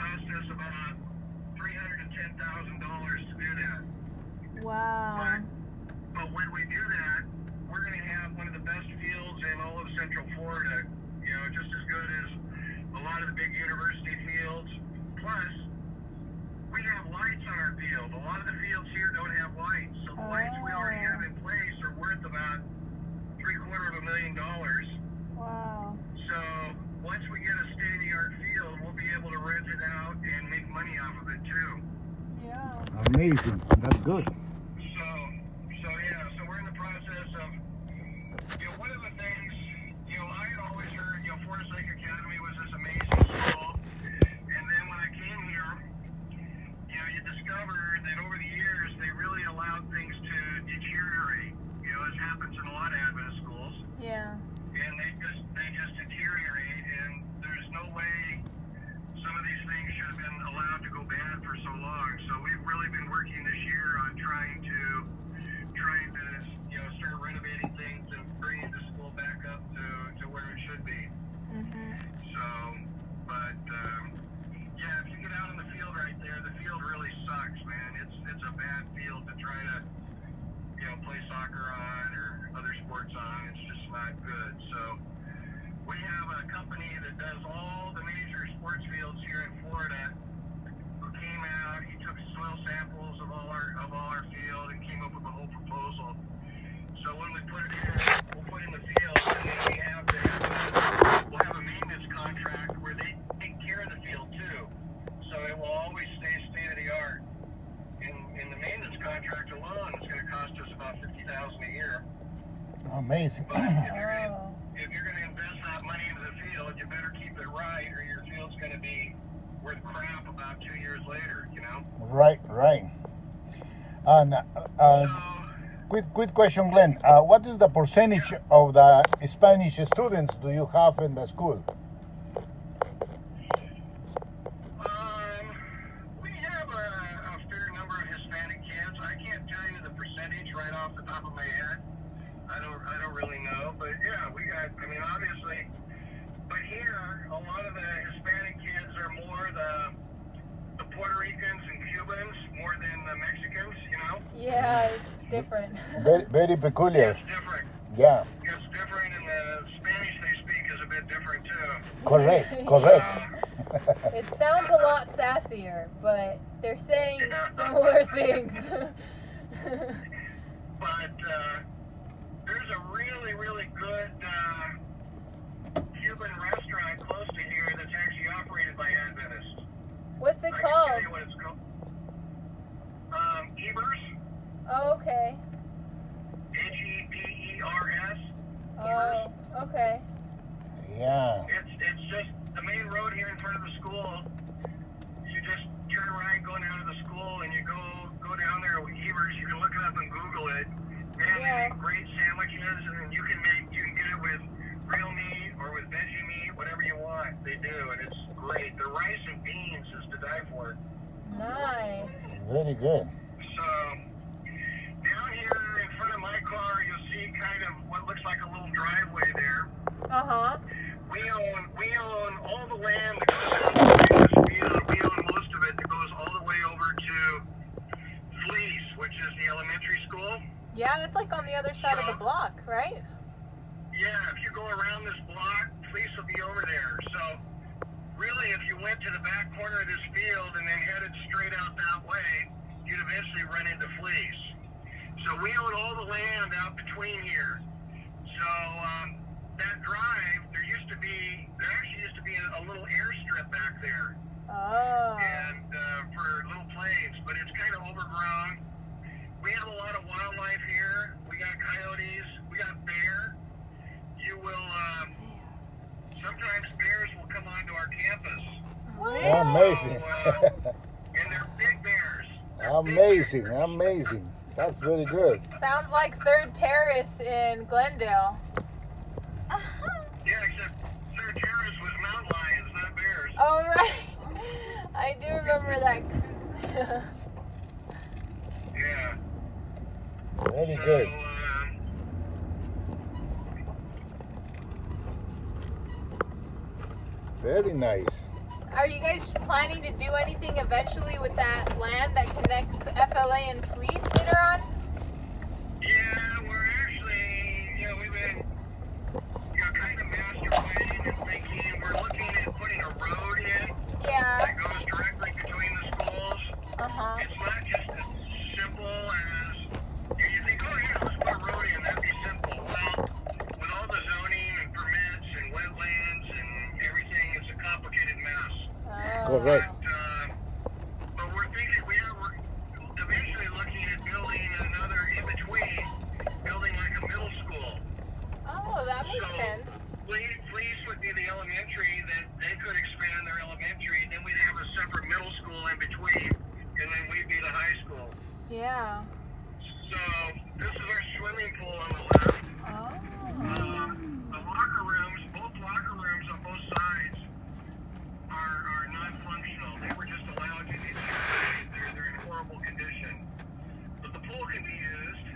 cost us about $310,000 to do that. Wow. But when we do that, we're going to have one of the best fields in all of Central Florida. You know, just as good as a lot of the big university fields. Plus, we have lights on our field. A lot of the fields here don't have lights. So the lights we already have in place are worth about $750,000. Wow. So once we get a state-of-the-art field, we'll be able to rent it out and make money off of it too. Yeah. Amazing. That's good. So we're in the process of, one of the things, I had always heard, Forest Lake Academy was this amazing school. And then when I came here, you discover that over the years, they really allowed things to deteriorate, as happens in a lot of Adventist schools. Yeah. And they just deteriorate, and there's no way some of these things should have been allowed to go bad for so long. So we've really been working this year on trying to start renovating things and bringing the school back up to where it should be. Mhm. So, but if you get out in the field right there, the field really sucks, man. It's a bad field to try to play soccer on or other sports on. It's just not good. So we have a company that does all the major sports fields here in Florida who came out. He took soil samples of all our field and came up with a whole proposal. So when we put it in, we'll put in the field, and then we'll have a maintenance contract where they take care of the field too. So it will always stay state of the art. In the maintenance contract alone, it's going to cost us about $50,000 a year. Amazing. But if you're going to invest that money into the field, you better keep it right, or your field's going to be worth crap about 2 years later. Right. And quick question, Glenn. What is the percentage of the Spanish students do you have in the school? We have a fair number of Hispanic kids. I can't tell you the percentage right off the top of my head. I don't really know, but yeah, we got. Obviously, but here a lot of the Hispanic kids are more the Puerto Ricans and Cubans more than the Mexicans. Yeah, it's different. Very peculiar. It's different. Yeah. It's different, and the Spanish they speak is a bit different too. Correct. It sounds a lot sassier, but they're saying similar things. But there's a really, really good Cuban restaurant close to here that's actually operated by Adventists. What's it I called? can tell you what it's called. Ebers. Oh, okay. Hebers. Oh, okay. Yeah. It's just the main road here in front of the school. You just turn right going out of the school, and you go down there with Ebers. You can look it up and Google it. And they make great sandwiches, and you can get it with real meat or with veggie meat, whatever you want. They do, and it's great. The rice and beans is to die for. Nice. Very good. So down here in front of my car, you'll see kind of what looks like a little driveway there. Uh-huh. We own all the land that goes out to this field. We own most of it that goes all the way over to Fleece, which is the elementary school. Yeah, it's like on the other side of the block, right? Yeah, if you go around this block, Fleece will be over there. So really, if you went to the back corner of this field and then headed straight out that way, you'd eventually run into Fleece. So we own all the land out between here. So that drive, there actually used to be a little airstrip back there. Oh. And for little planes, but it's kind of overgrown. We have a lot of wildlife here. We got coyotes. We got bear. You will, sometimes bears will come onto our campus. What? Amazing. And they're big bears. Amazing. That's very good. Sounds like Third Terrace in Glendale. Yeah, except Third Terrace was mountain lions, not bears. Oh, right. I do remember that. Yeah. Very good. Very nice. Are you guys planning to do anything eventually with that land that connects FLA and Fleece later on? Yeah, we're actually, we've been, kind of master planning and thinking. We're looking at putting a road in Yeah. that goes directly between the schools. Uh-huh. It's not just as simple as, you think, oh yeah, let's put a road in, that'd be simple. Well, with all the zoning and permits and wetlands and everything, it's a complicated mess. Correct. But we're thinking, we're eventually looking at building another in-between, building like a middle school. Oh, that makes So, sense. Fleece would be the elementary, that they could expand their elementary, and then we'd have a separate middle school in between, and then we'd be the high school. Yeah. So, this is our swimming pool on the left. Oh. The locker rooms, both locker rooms on both sides are non-functional. They were just allowed to be used. They're in horrible condition. But the pool can be used.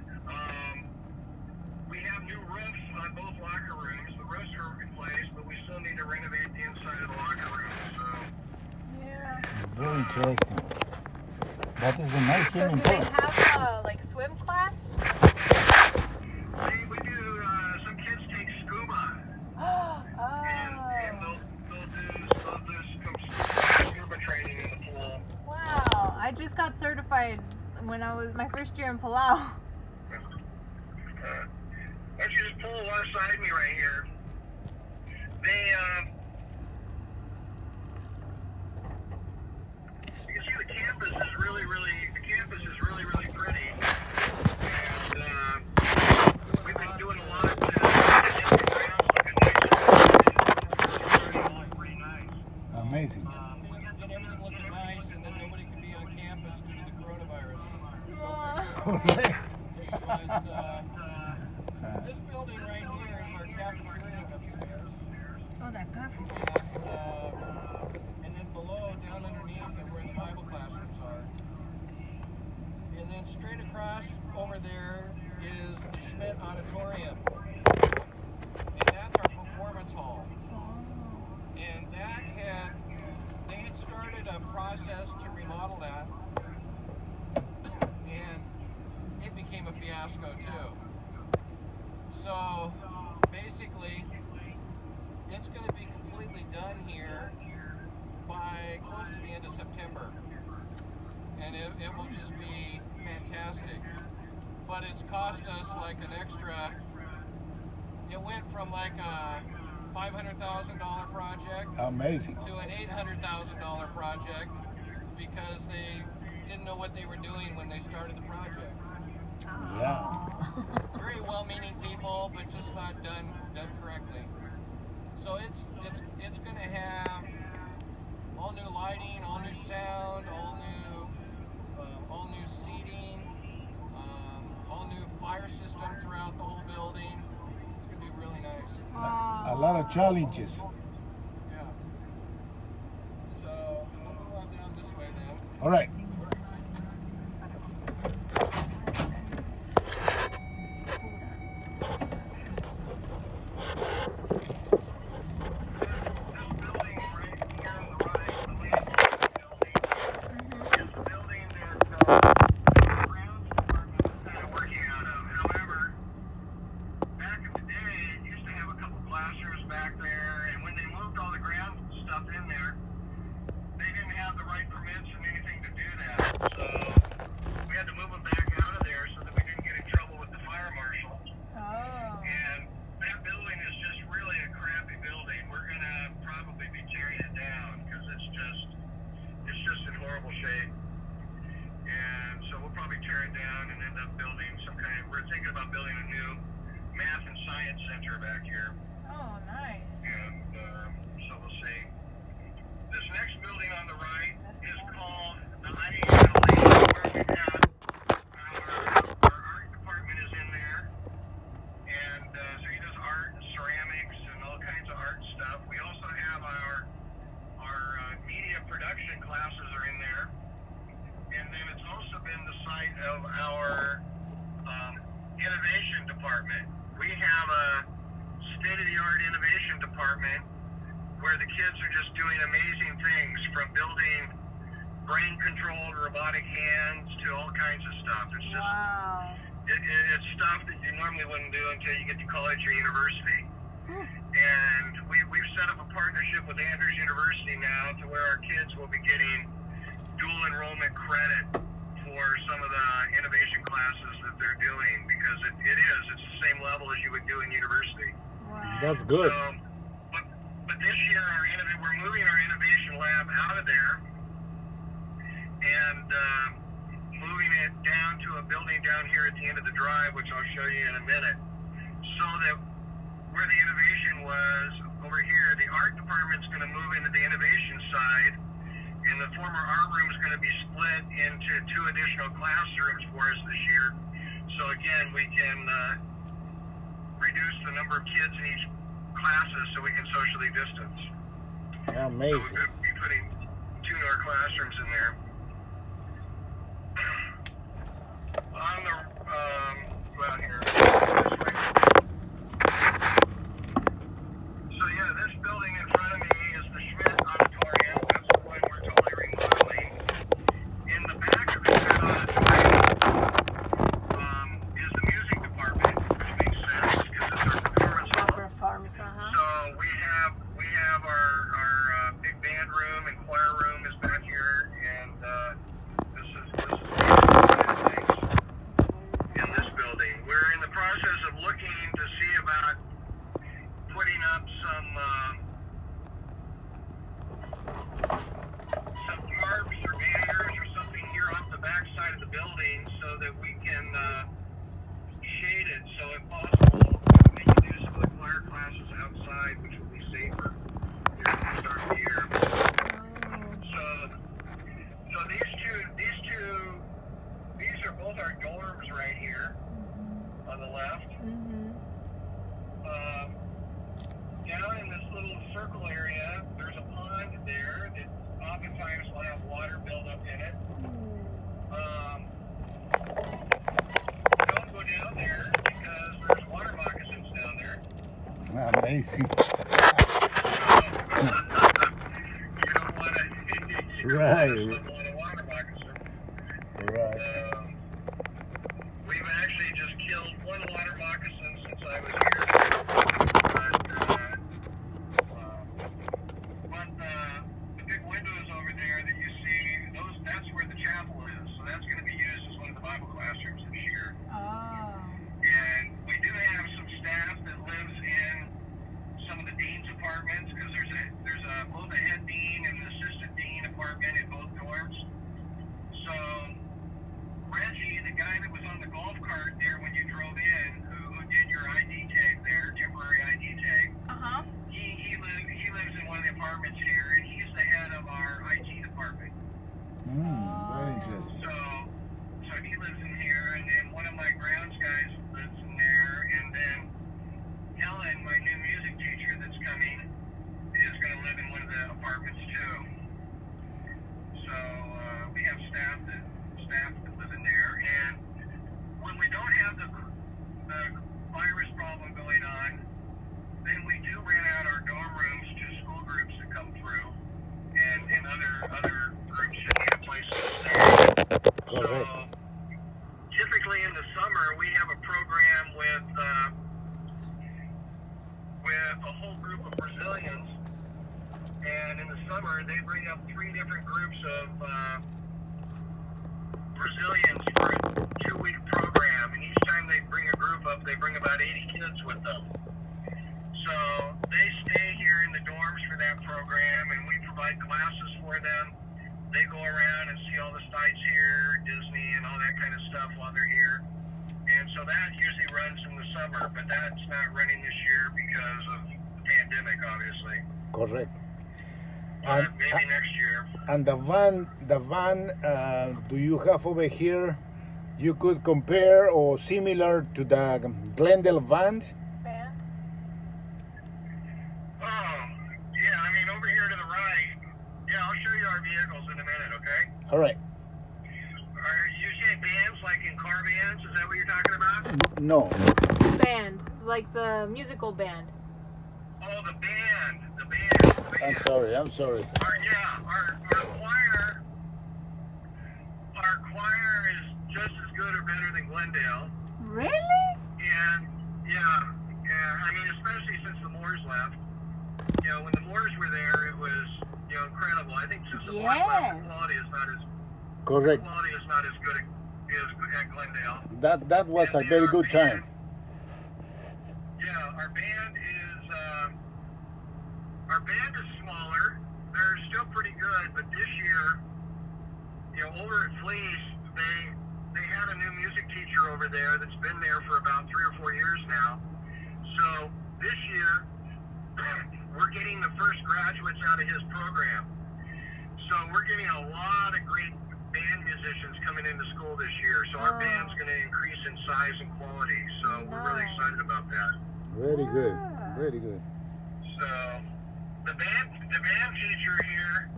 We have new roofs on both locker rooms. The roofs are in place, but we still need to renovate the inside of the locker rooms. So, Yeah. Very interesting. That is a nice So swimming do they pool. have like swim class? we do, some kids take scuba. And Oh. they'll do some scuba training in the pool. Wow. I just got certified when I was my first year in Palau. Why don't you just pull alongside me right here? You can see the campus is really pretty. And we've been doing a lot to get the grounds looking nice. It's pretty nice. Amazing. Get everything looking nice, and then nobody can be on campus due to the coronavirus. But this building right here is our cafeteria upstairs. Oh, that coffee. And then below, down underneath, are where the Bible classrooms are. And then straight across over there is the Schmidt Auditorium. And that's our performance hall. And they had started a process to remodel that, and it became a fiasco too. So basically, it's going to be completely done here by close to the end of September, and it will just be fantastic. But it's cost us like an extra. It went from like a $500,000 project Amazing. to an $800,000 project because they didn't know what they were doing when they started the project. Yeah. Very well-meaning people, but just not done correctly. So it's going to have all new lighting, all new sound, all new seating, all new fire system throughout the whole building. It's going to be really nice. A lot of challenges. Yeah. So we'll move on down this way then. All right. Center back here. Oh, nice. And so we'll see. This next building on the right is called the IE building, where we've got our art department is in there. And so he does art and ceramics and all kinds of art stuff. We also have our media production classes are in there. And then it's also been the site of our innovation department. We have a state-of-the-art innovation department where the kids are just doing amazing things, from building brain-controlled robotic hands to all kinds of stuff. It's just Wow. it's stuff that you normally wouldn't do until you get to college or university. And we've set up a partnership with Andrews University now to where our kids will be getting dual enrollment credit for some of the innovation classes that they're doing, because it's the same level as you would do in university. Wow. That's good. So, but this year we're moving our innovation lab out of there and moving it down to a building down here at the end of the drive, which I'll show you in a minute, so that where the innovation was over here, the art department's going to move into the innovation side, and the former art room is going to be split into 2 additional classrooms for us this year. So again, we can reduce the number of kids in each classes so we can socially distance. Amazing. So we'll be putting 2 more classrooms in there. On the well here. So yeah, this building in front of me is the Schmidt Auditorium. That's the one we're totally remodeling. In the back of the Schmidt Auditorium is the music department, which makes sense because it's our performance hall. Performance, So we have our big band room and choir room is back here, and this is things in this building. We're in the process of looking to see about putting up some tarps or barriers or something here off the back side of the building so that we can shade it. So if possible, we can do some of the choir classes outside, which will be safer here at the start of the year. So these are both our dorms right here on the left. Down in this little circle area, there's a pond there that oftentimes will have water build up in it. Don't go down there because there's water moccasins down there. Amazing. You don't want to. Right. You don't want a water moccasin. Right. We've actually just killed one water moccasin since I was here. But the big windows over there that you see, that's where the chapel is. So that's going to be used as one of the Bible classrooms this year. And we do have some staff that lives in some of the dean's apartments, because there's both a head dean and an assistant dean apartment in both dorms. So Reggie, the guy that was on the golf cart there when you drove in, who did your ID tag there, temporary ID tag, he lives in one of the apartments here, and he's the head of our IT department. Very interesting. So he lives in here, and then one of my grounds guys lives in there, and then Helen, my new music teacher that's coming, is going to live in one of the apartments too. So we have staff that live in there, and when we don't have the virus problem going on, then we do rent out our dorm rooms to school groups that come through, and other groups that need a place to stay. So typically in the summer we have a program with a whole group of Brazilians, and in the summer they bring up 3 different groups of Brazilians for a 2-week program, and each time they bring a group up, they bring about 80 kids with them. So they stay here in the dorms for that program, and we provide classes for them. They go around and see all the sites here, Disney and all that kind of stuff while they're here. And so that usually runs in the summer, but that's not running this year because of the pandemic, obviously. Correct. But maybe next year. And the van do you have over here, you could compare or similar to the Glendale van? Yeah, I mean, over here to the right, I'll show you our vehicles in a minute, okay? All right. Are you saying bands, like in car bands? Is that what you're talking about? No. Band, like the musical band. Oh, the band. I'm sorry. I'm sorry. Our choir is just as good or better than Glendale. Really? And I mean, especially since the Moores left. You know, when the Moores were there, it was, you know, incredible. I think since the Moores left, the quality is not as Correct. good at Glendale. That was And a very good time. Yeah, our band is smaller. They're still pretty good, but this year, you know, over at Fleece, they had a new music teacher over there that's been there for about 3 or 4 years now. So this year, we're getting the first graduates out of his program. So we're getting a lot of great band musicians coming into school this year. So our band's going to increase in size and quality. So we're really excited about that. Very good. Very good. So the band teacher here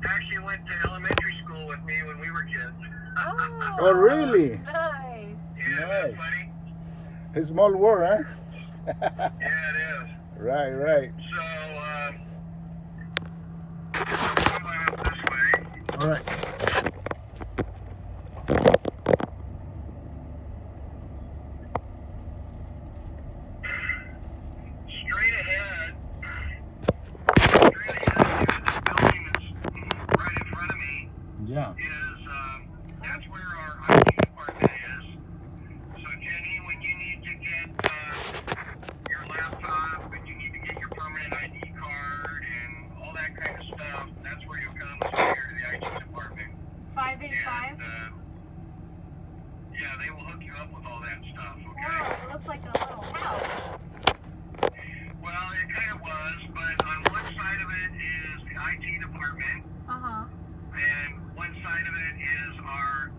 actually went to elementary school with me when we were kids. Oh, really? Nice. Yeah, that's funny. A small world, huh? Yeah, it is. Right, right. So, come on up this way. All right. Straight ahead, this building that's right in front of me Yeah. is, that's where our IT department is. So, Jenny, when you need to get your laptop and you need to get your permanent ID card and all that kind of stuff, that's where you'll come is here to the IT department. 585? And, yeah, they will hook you up with all that stuff, okay? Wow, it looks like a little house. Well, it kind of was, but on one side of it is the IT department, Uh-huh. and one side of it is our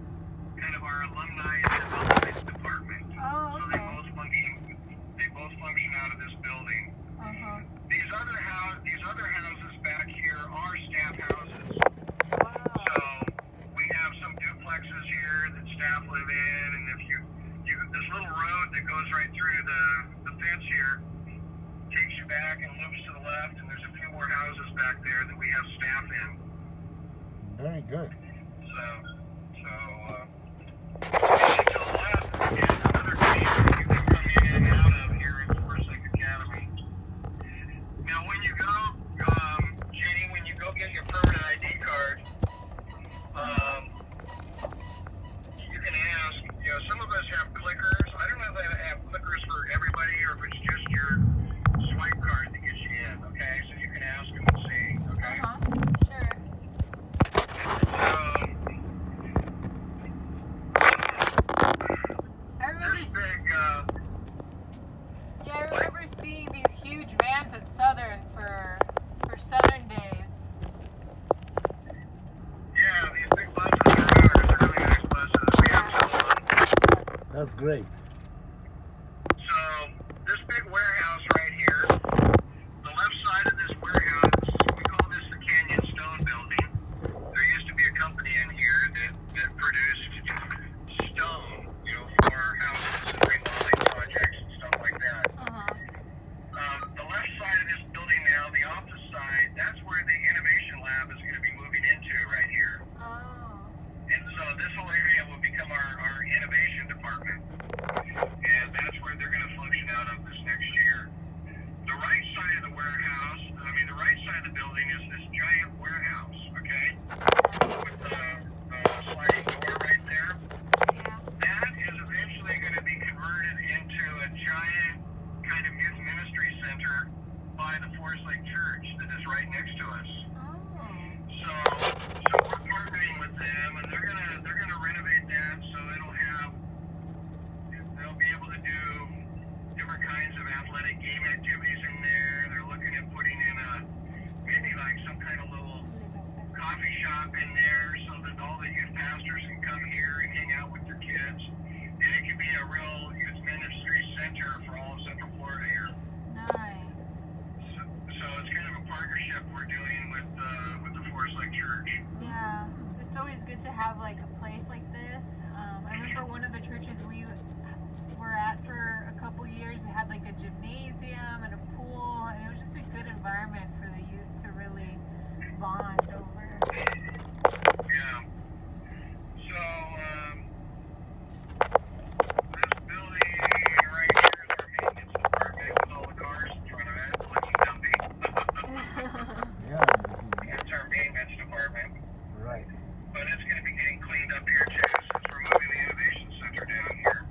alumni and development department. Oh, So okay. they both function out of this building. Uh-huh. These other houses back here are staff houses. Wow. So we have some duplexes here that staff live in, and if you this little road that goes right through the fence here takes you back and loops to the left, and there's a few more houses back there that we have staff in. Very good. To the left is another gate that you can come in and out of here at Forest Lake Academy. Now, when you go, Jenny, when you go get your permanent ID card, you can ask, you know, some of us have clickers. I don't know if they have clickers for everybody or if it's just your swipe card that gets you in, okay? So you can ask them and see, okay? Uh-huh. Sure. I remember This big, Yeah, I remember seeing these huge vans at Southern for Southern days. yeah, these big buses are ours. They're really nice buses. We have some of them. That's great. So, this big warehouse right here, the left side of this warehouse, we call this the Canyon Stone Building. There used to be a company in here that produced stone, you know, for houses and remodeling projects and stuff like that. Uh-huh. The left side of this building now, the office side, that's where the innovation lab is going to be moving into right here. Oh. And so this whole area will become our innovation department. And that's where they're going to function out of this next year. The right side of the warehouse, the right side of the building is this giant warehouse, okay? With the sliding door right there. Yeah. That is eventually going to be converted into a giant kind of youth ministry center by the Forest Lake Church that is right next to us. Oh. So we're partnering with them, and they're gonna renovate that so they'll be able to do different kinds of athletic game activities in there. They're looking at putting in maybe like some kind of little coffee shop in there so that all the youth pastors can come here and hang out with their kids, and it can be a real youth ministry center for all of Central Florida here. Nice. So it's kind of a partnership we're doing with the Forest Lake Church. Yeah. It's always good to have like a place like this. I remember one of the churches we were at for a couple years, it had like a gymnasium and a pool, and it was just a good environment for the youth really bond over. Yeah. So, this building right here is our maintenance department with all the cars in front of it, looking dumpy. Yeah, It's our maintenance department. right. But it's going to be getting cleaned up here too, since we're moving the innovation center down here.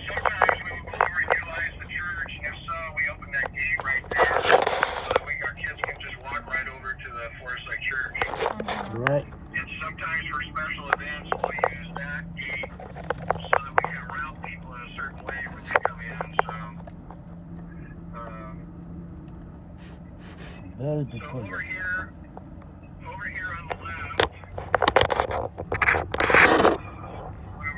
Sometimes we will go over and utilize the church, and if so, we open that gate right there, so that our kids can just walk right over to the Forest Lake Church. Right. And sometimes for special events, we'll use that gate so that we can route people in a certain way when they come in. So, Very so peculiar. over here on the left, one of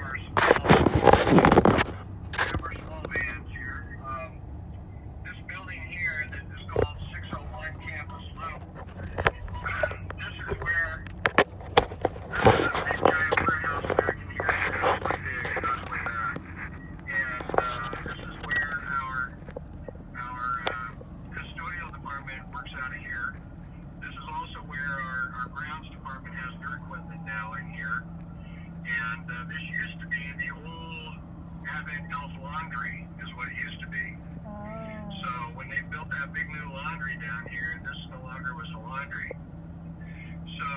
our small vans here. This building here that is called 601 Campus Loop. This is where there's a big giant warehouse back in here. It's way big. It goes way back. And this is where our custodial department works out of here. This is also where our grounds department has their equipment now in here. And this used to be the old Advent Health Laundry is what it used to be. So when they built that big new laundry down here, this no longer was a laundry. So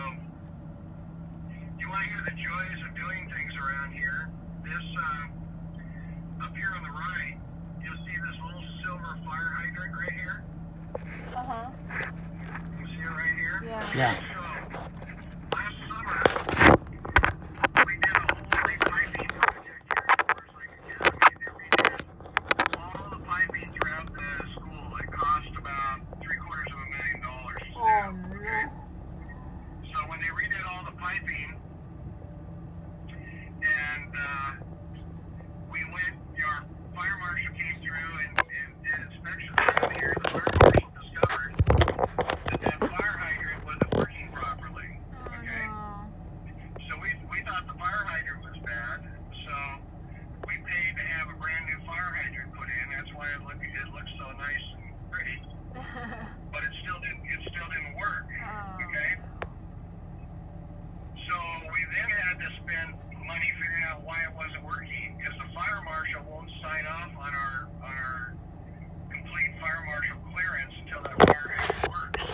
you want to hear the joys of doing things around here? This up here on the right, you'll see this little silver fire hydrant right here. Uh-huh. You see it right here? Yeah. Yeah. So last summer we did a whole repiping project here at Forest Lake Academy. They redid all the piping throughout the school. It cost about $750,000 to do. Oh, Okay? So when they redid all the piping, and we went, our fire marshal came through and did inspections around here. The fire marshal discovered that fire hydrant wasn't working properly. Okay? So we thought the fire hydrant was bad. So we paid to have a brand new fire hydrant put in. That's why it looked so nice and pretty. But it still didn't work. Okay? So we then had to spend money figuring out why it wasn't working, because the fire marshal won't sign off on our complete fire marshal clearance until that fire hydrant works.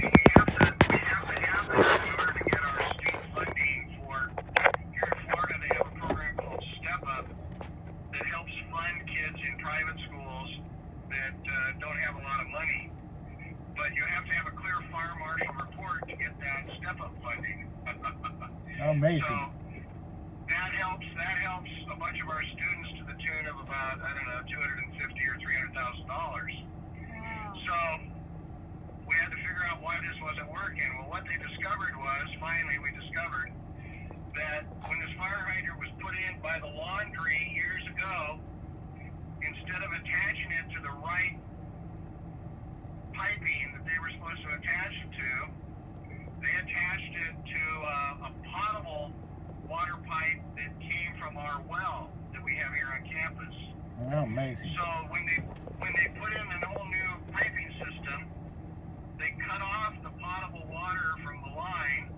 And we have to have that in order to get our state funding for, here in Florida they have a program called Step Up that helps fund kids in private schools that don't have a lot of money. But you have to have a clear fire marshal report to get that Step Up funding. Amazing. So that helps a bunch of our students to the tune of about, I don't know, $250,000 or $300,000. So we had to figure out why this wasn't working. Well, what they discovered was, finally we discovered that when this fire hydrant was put in by the laundry years ago, instead of attaching it to the right piping that they were supposed to attach it to, they attached it to a potable water pipe that came from our well that we have here on campus. Amazing. So when they put in the whole new piping system, they cut off the potable water from the line,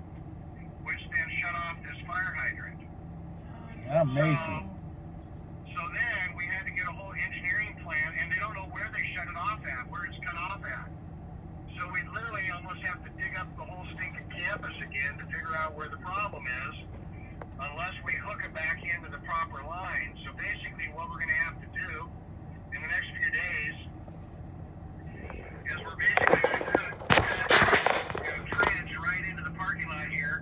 which then shut off this fire hydrant. Amazing. So then we had to get a whole engineering plan, and they don't know where they shut it off at, where it's cut off at. So we literally almost have to dig up the whole stinking campus again to figure out where the problem is, unless we hook it back into the proper line. So basically what we're going to have to do in the next few days is we're basically going to trench right into the parking lot here,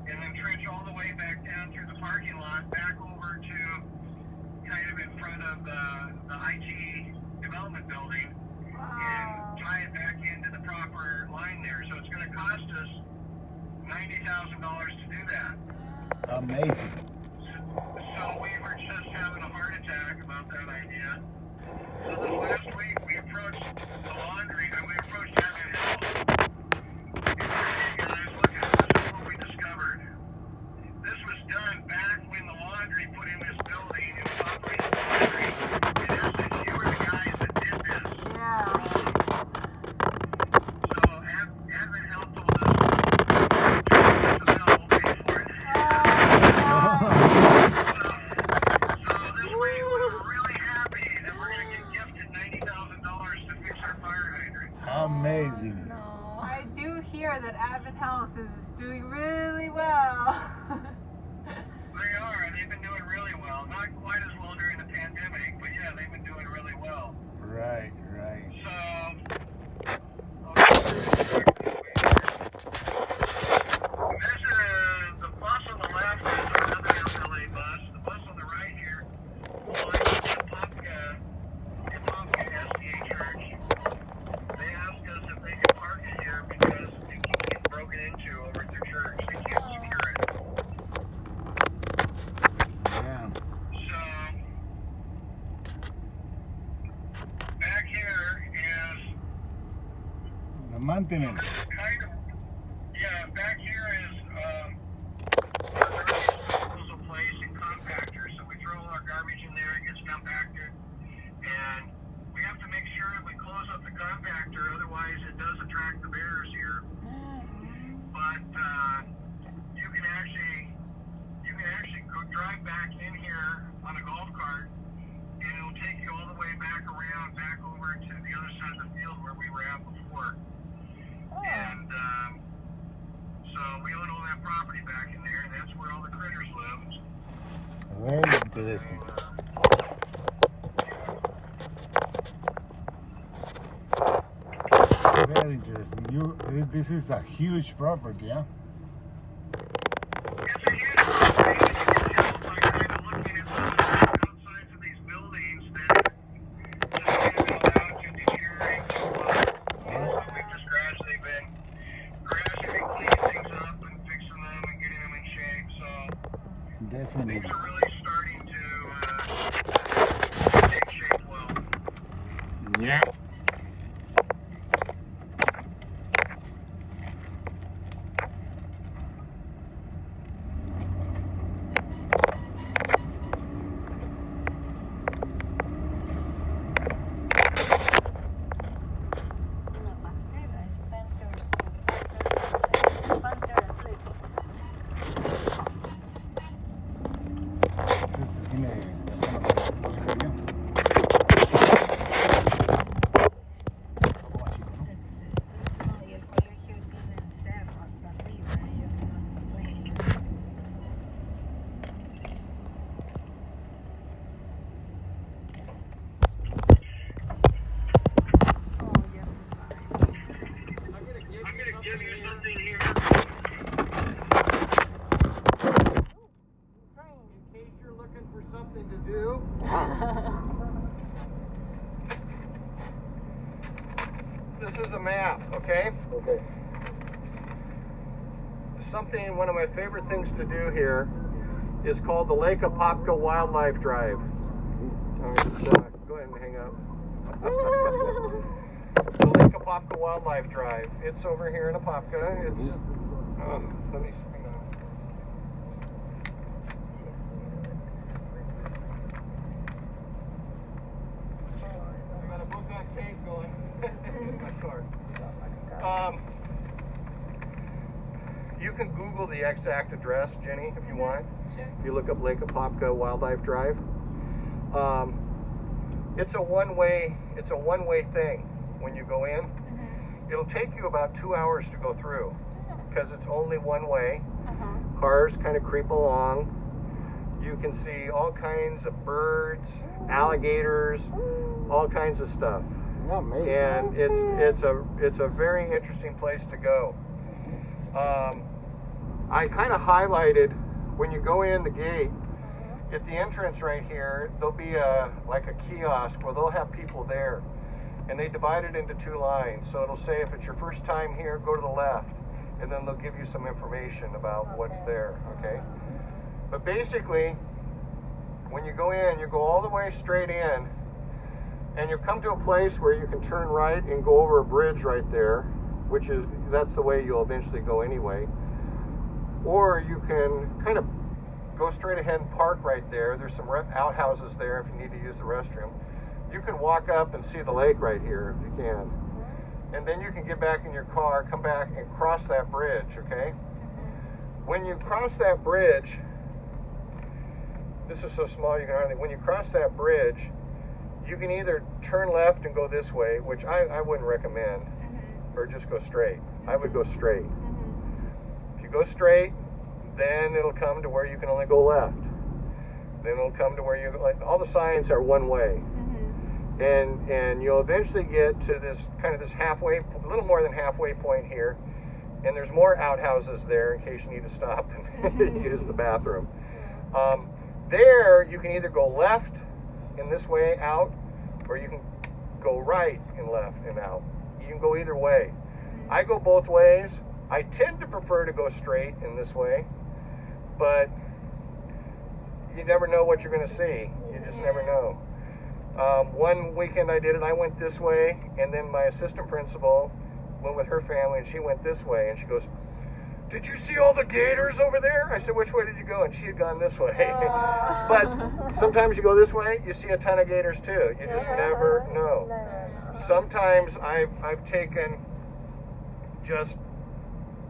and then trench all the way back down through the parking lot, back over to kind of in front of the IT development building, and tie it back into the proper line there. So it's going to cost us $90,000 to do that. Amazing. So we were just having a heart attack about that idea. So this last week we approached the laundry, and we approached Advent Health. And we said, "Hey guys, look at this is what we discovered. This was done back when the laundry put in this building. It was operating the laundry. In essence, you were the guys that did this. Yeah. hear that Advent Health is doing really well. They are, and they've been doing really well. Not quite as well during the pandemic, but yeah, they've been doing really well. Right, right. So, the bus on the left is another FLA bus. The bus on the right here belongs to Apopka SDA Church. They asked us if they could park it here because it keeps getting broken into over at their church. They can't secure it. Yeah. So, back here is The maintenance. kind of, yeah, back here is a disposal place and compactor. So we throw all our garbage in there, it gets compacted, and we have to make sure we close up the compactor, otherwise it does attract the bears here. But you can actually go drive back in here on a golf cart, and it'll take you all the way back around, back over to the other side of the field where we were at before. And so we own all that property back in there, and that's where all the critters live. Very interesting. Very interesting. This is a huge property, yeah? It's a huge property, and you can tell by kind of looking at some of the outsides of these buildings that just been allowed to deteriorate too much. We've just gradually been cleaning things up and fixing them and getting them in shape. So Definitely. things are really starting to take shape well. Yeah. Y el colegio tiene el cerro hasta arriba, ellos no se pueden. Oh, yes, I'm gonna give I'm going to give you you something here. in case you're looking for something to do. This is a map, okay? Okay. One of my favorite things to do here is called the Lake Apopka Wildlife Drive. Go ahead and hang up. The Lake Apopka Wildlife Drive. It's over here in Apopka. It's, let me see. I got a book on tape going in my car. You can Google the exact address, Jenny, if you want. Sure. If you look up Lake Apopka Wildlife Drive, it's a one-way thing. When you go in, it'll take you about 2 hours to go through because it's only one way. Cars kind of creep along. You can see all kinds of birds, alligators, all kinds of stuff. And it's a very interesting place to go. I kind of highlighted when you go in the gate at the entrance right here, there'll be like a kiosk where they'll have people there, and they divide it into 2 lines. So it'll say if it's your first time here, go to the left, and then they'll give you some information about what's there. Okay. But basically, when you go in, you go all the way straight in, and you come to a place where you can turn right and go over a bridge right there, that's the way you'll eventually go anyway. Or you can kind of go straight ahead and park right there. There's some outhouses there if you need to use the restroom. You can walk up and see the lake right here if you can. And then you can get back in your car, come back and cross that bridge, okay? When you cross that bridge, this is so small you can hardly, when you cross that bridge, you can either turn left and go this way, which I wouldn't recommend, or just go straight. I would go straight. If you go straight, then it'll come to where you can only go left. Then it'll come to where you like all the signs are one way. And you'll eventually get to this kind of this halfway, a little more than halfway point here, and there's more outhouses there in case you need to stop and use the bathroom. There you can either go left in this way out, or you can go right and left and out. You can go either way. I go both ways. I tend to prefer to go straight in this way, but you never know what you're going to see. You just never know. One weekend I did it, I went this way, and then my assistant principal went with her family, and she went this way, and she goes, "Did you see all the gators over there?" I said, "Which way did you go?" And she had gone this way. But sometimes you go this way, you see a ton of gators too. You just never know. Sometimes I've taken just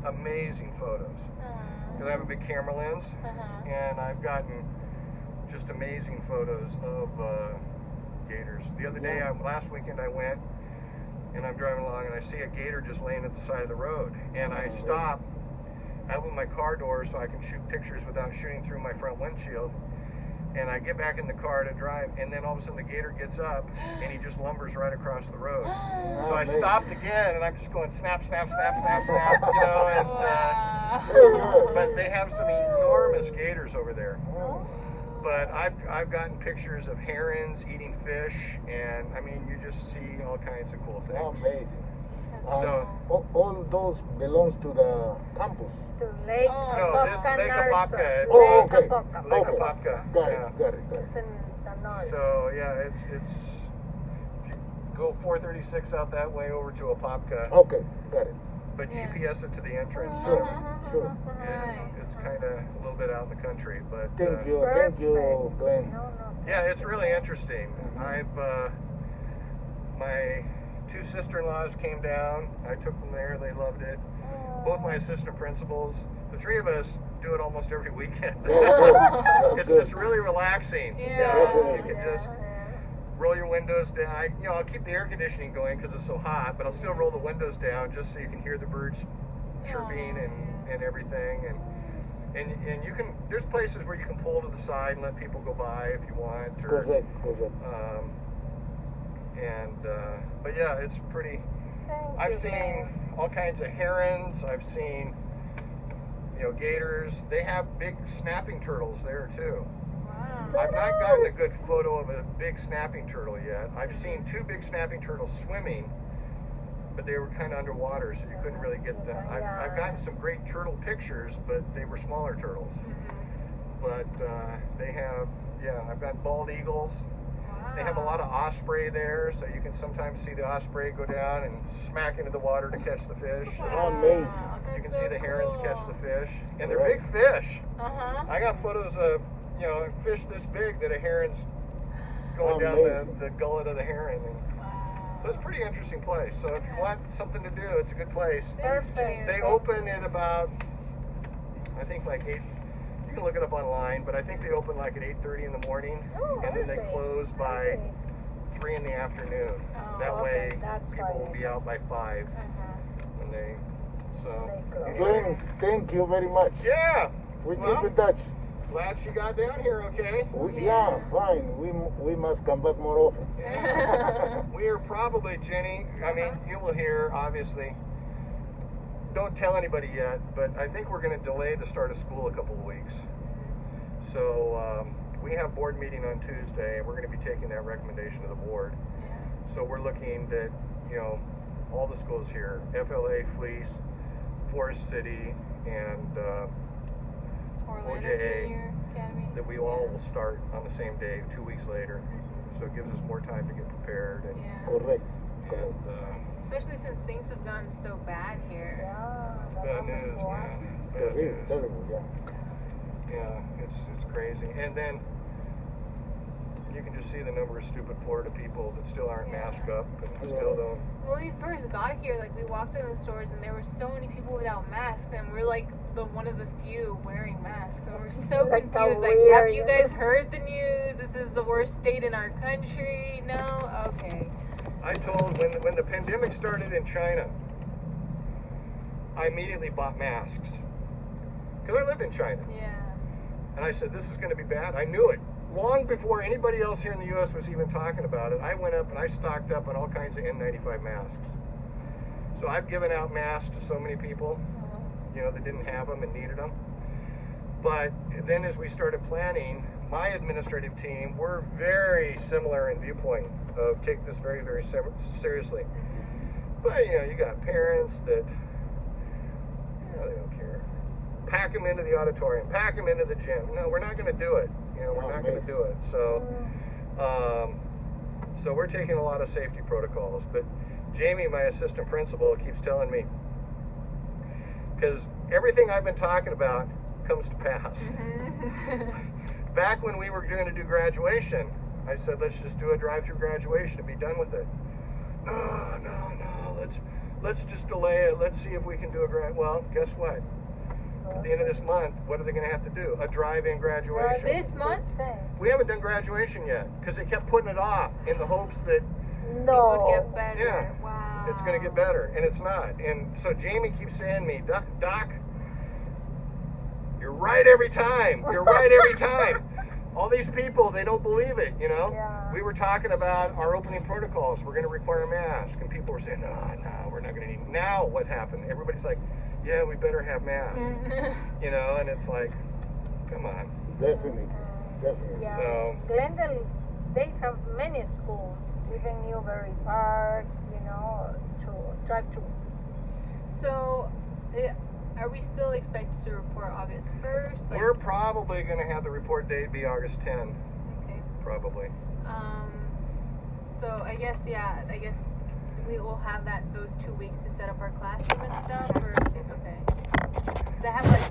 amazing photos, because I have a big camera lens, and I've gotten just amazing photos of gators. The other day, last weekend, I went and I'm driving along and I see a gator just laying at the side of the road, and I stop, I open my car door so I can shoot pictures without shooting through my front windshield, and I get back in the car to drive, and then all of a sudden the gator gets up and he just lumbers right across the road. So I stopped again, and I'm just going snap, snap, snap, snap, snap, you know, and but they have some enormous gators over there. But I've gotten pictures of herons eating fish, and I mean, you just see all kinds of cool things. Amazing. So all those belongs to the campus. To Lake no, this Apopka Lake Nursery. Apopka. Oh, okay. Lake Apopka. Lake Okay. Apopka. Got it, Yeah. got it, got It's it. in the north. So yeah, it's if you go 436 out that way over to Apopka, Okay, got it. but Yeah. GPS it to the entrance. Sure, Uh-huh. sure. It's kind of a little bit out in the country, but Thank you, Glenn. No. yeah, it's really interesting. I've my two sister-in-laws came down. I took them there. They loved it. Both my assistant principals. The three of us do it almost every weekend. That's It's good. just really relaxing. Yeah. You know, you Definitely. can just roll your windows down. I'll keep the air conditioning going because it's so hot, but I'll still roll the windows down just so you can hear the birds chirping and everything. And you can. There's places where you can pull to the side and let people go by if you want. Or, Correct. but yeah, it's pretty. I've seen all kinds of herons. I've seen, gators. They have big snapping turtles there too. Wow. I've not gotten a good photo of a big snapping turtle yet. I've seen two big snapping turtles swimming, but they were kind of underwater, so you couldn't really get them. I've gotten some great turtle pictures, but they were smaller turtles. But they have, I've got bald eagles. They have a lot of osprey there, so you can sometimes see the osprey go down and smack into the water to catch the fish. Amazing. You can see the herons catch the fish, and they're Right. big fish. Uh-huh. I got photos of, fish this big that a heron's going down Amazing. the gullet of the heron. And so it's a pretty interesting place. So if you want something to do, it's a good place. Perfect. They open at about, I think like 8. You can look it up online, but I think they open like at 8:30 in the morning, and then they close by 3 in the afternoon. That way, that's people why will be out by 5 when they. So. Glenn, thank you very much. Yeah. We Well, keep in touch. glad she got down here. Okay. Yeah, fine. We must come back more often. We are probably, Jenny, I mean, you will hear, obviously, don't tell anybody yet, but I think we're going to delay the start of school a couple of weeks. So we have board meeting on Tuesday, and we're going to be taking that recommendation to the board. So we're looking at, all the schools here, FLA, Fleece, Forest City, and Orlando OJA, Junior Academy. that we all will start on the same day, 2 weeks later. So it gives us more time to get prepared and, Yeah. Correct. and Especially since things have gotten so bad here. bad news, man. Bad Terrible, news. terrible, yeah. Yeah, it's crazy. And then you can just see the number of stupid Florida people that still aren't masked up and still don't. When we first got here, like we walked in the stores and there were so many people without masks, and we're like one of the few wearing masks. And we're so Like how confused. Like, weird, have you you guys know? heard the news? This is the worst state in our country. No? Okay. I told when the pandemic started in China, I immediately bought masks because I lived in China. Yeah. And I said, this is going to be bad. I knew it. Long before anybody else here in the U.S. was even talking about it, I went up and I stocked up on all kinds of N95 masks. So I've given out masks to so many people, you know, that didn't have them and needed them. But then as we started planning, my administrative team, we're very similar in viewpoint of take this very, very seriously. But, you know, you got parents that, you know, they don't care. Pack them into the auditorium, pack them into the gym. No, we're not going to do it. You know, we're not going to do it. So, so we're taking a lot of safety protocols. But Jamie, my assistant principal, keeps telling me, because everything I've been talking about comes to pass. Back when we were going to do graduation, I said, let's just do a drive-through graduation and be done with it. No, let's just delay it. Let's see if we can do a well, guess what? At the end of this month, what are they going to have to do? A drive-in graduation. This month? We haven't done graduation yet because they kept putting it off in the hopes that Things would get better. Yeah. Wow. it's going to get better, and it's not. And so Jamie keeps saying to me, Doc, you're right every time. You're right every time. All these people, they don't believe it, you know? Yeah. We were talking about our opening protocols. We're going to require masks. And people were saying, no, we're not going to need. Now what happened? Everybody's like, yeah, we better have masks. You know, and it's like, come on. Definitely. Yeah. So- Glendale, they have many schools, even Newberry Park, you know, to drive to. So, are we still expected to report August 1st? Like, We're probably going to have the report date be August 10, okay. probably. So I guess we will have those 2 weeks to set up our classroom and stuff. Or okay. 'Cause I have like